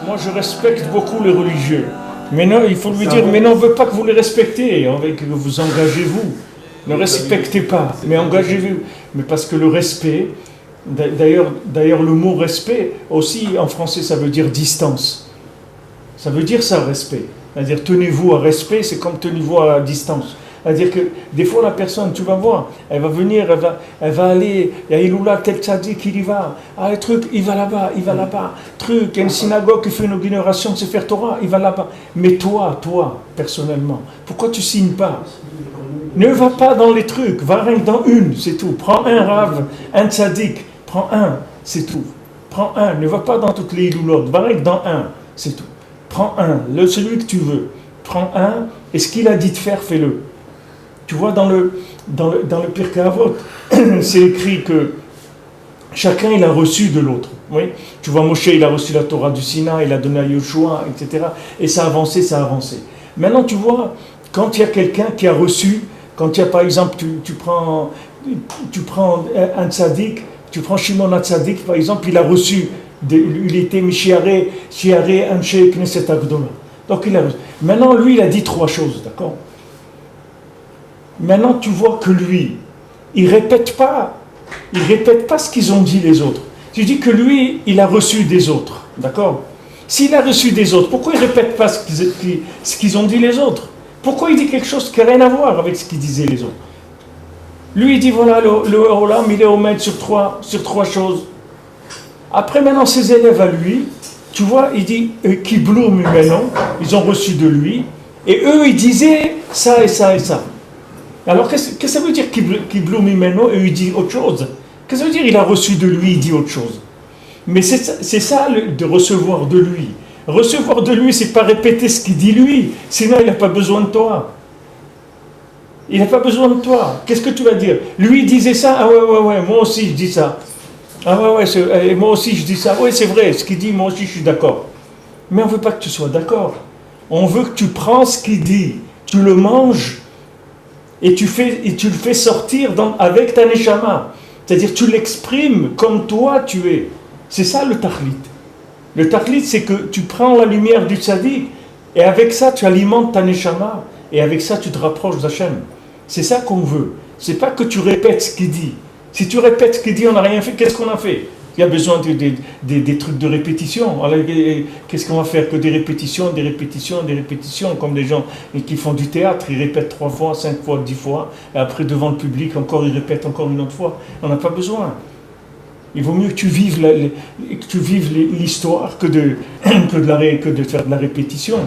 moi je respecte beaucoup les religieux. Mais non, il faut lui dire, mais non, on ne veut pas que vous les respectez, on veut que vous engagez-vous. Ne respectez pas, mais engagez-vous. Mais parce que le respect, d'ailleurs le mot respect, aussi en français ça veut dire distance. Ça veut dire ça, respect. C'est-à-dire tenez-vous à respect, c'est comme tenez-vous à distance. C'est-à-dire que des fois la personne, tu vas voir, elle va venir, elle va aller, il y a Iloula, tel tzadik, il y va. Ah, le truc, il va là-bas, il va là-bas. Truc, il y a une synagogue qui fait une génération de Sefer Torah, il va là-bas. Mais toi, personnellement, pourquoi tu signes pas? Ne va pas dans les trucs, va rien que dans une, c'est tout. Prends un rave, un tzadik, prends un, c'est tout. Prends un, ne va pas dans toutes les Iloulotes, va rien que dans un, c'est tout. Prends un, celui que tu veux. Prends un, et ce qu'il a dit de faire, fais-le. Tu vois, dans le Pirkei Avot, c'est écrit que chacun, il a reçu de l'autre. Oui. Tu vois, Moshe, il a reçu la Torah du Sinaï, il a donné à Yoshua, etc. Et ça a avancé, ça a avancé. Maintenant, tu vois, quand il y a quelqu'un qui a reçu, quand il y a, par exemple, tu prends un tzaddik, tu prends Shimon HaTzadik, par exemple, il a reçu, il était Mishiare, Anshe Knesset Agdola. Donc il a reçu. Maintenant, lui, il a dit 3 choses, d'accord? Maintenant, tu vois que lui, il répète pas ce qu'ils ont dit les autres. Tu dis que lui, il a reçu des autres, d'accord? S'il a reçu des autres, pourquoi il ne répète pas ce qu'ils ont dit les autres? Pourquoi il dit quelque chose qui n'a rien à voir avec ce qu'ils disaient les autres? Lui, il dit, voilà, le Olam, il est au maître sur trois choses. Après, maintenant, ses élèves à lui, tu vois, il dit, Kiblou Mimeno, ils ont reçu de lui, et eux, ils disaient ça et ça et ça. Alors, qu'est-ce que ça veut dire Kiblou Mimeno, et il dit autre chose? Qu'est-ce que ça veut dire il a reçu de lui, il dit autre chose? Mais c'est ça de recevoir de lui. Recevoir de lui, c'est pas répéter ce qu'il dit lui, sinon il n'a pas besoin de toi. Il n'a pas besoin de toi. Qu'est-ce que tu vas dire? Lui il disait ça, ah ouais, moi aussi je dis ça. Ah ouais, moi aussi je dis ça. Oui, c'est vrai, ce qu'il dit, moi aussi je suis d'accord. Mais on ne veut pas que tu sois d'accord. On veut que tu prends ce qu'il dit, tu le manges et tu le fais sortir avec ta neshama. C'est-à-dire tu l'exprimes comme toi tu es. C'est ça le tahlit. Le tahlit, c'est que tu prends la lumière du tzaddik et avec ça tu alimentes ta neshama et avec ça tu te rapproches d'Hachem. C'est ça qu'on veut. C'est pas que tu répètes ce qu'il dit. Si tu répètes ce qu'il dit, on n'a rien fait, qu'est-ce qu'on a fait? Il y a besoin des trucs de répétition. Alors, qu'est-ce qu'on va faire? Que des répétitions, comme des gens qui font du théâtre, ils répètent 3 fois, 5 fois, 10 fois, et après devant le public, encore ils répètent encore une autre fois. On n'a pas besoin. Il vaut mieux que tu vives l'histoire que de faire de la répétition.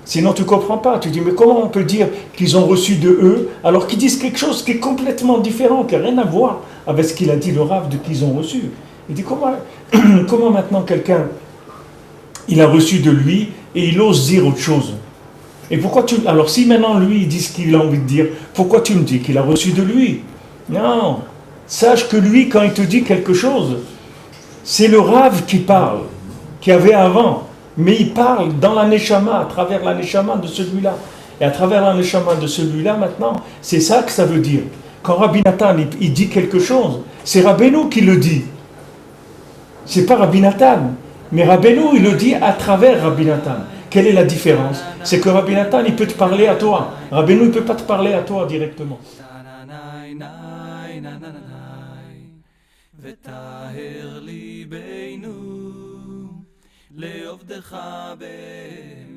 Sinon tu ne comprends pas. Tu dis, mais comment on peut dire qu'ils ont reçu de eux alors qu'ils disent quelque chose qui est complètement différent, qui n'a rien à voir avec ce qu'il a dit le Rav de qu'ils ont reçu. Il dit, comment maintenant quelqu'un, il a reçu de lui et il ose dire autre chose? Et alors si maintenant lui il dit ce qu'il a envie de dire, pourquoi tu me dis qu'il a reçu de lui? Non. Sache que lui, quand il te dit quelque chose, c'est le Rav qui parle, qui avait avant. Mais il parle dans la neshama, à travers la neshama de celui-là. Et à travers la neshama de celui-là, maintenant, c'est ça que ça veut dire. Quand Rabbi Nathan, il dit quelque chose, c'est Rabbeinu qui le dit. C'est pas Rabbi Nathan. Mais Rabbeinu, il le dit à travers Rabbi Nathan. Quelle est la différence? C'est que Rabbi Nathan, il peut te parler à toi. Rabbeinu, il ne peut pas te parler à toi directement. וטהר ליבנו לעבדך באמת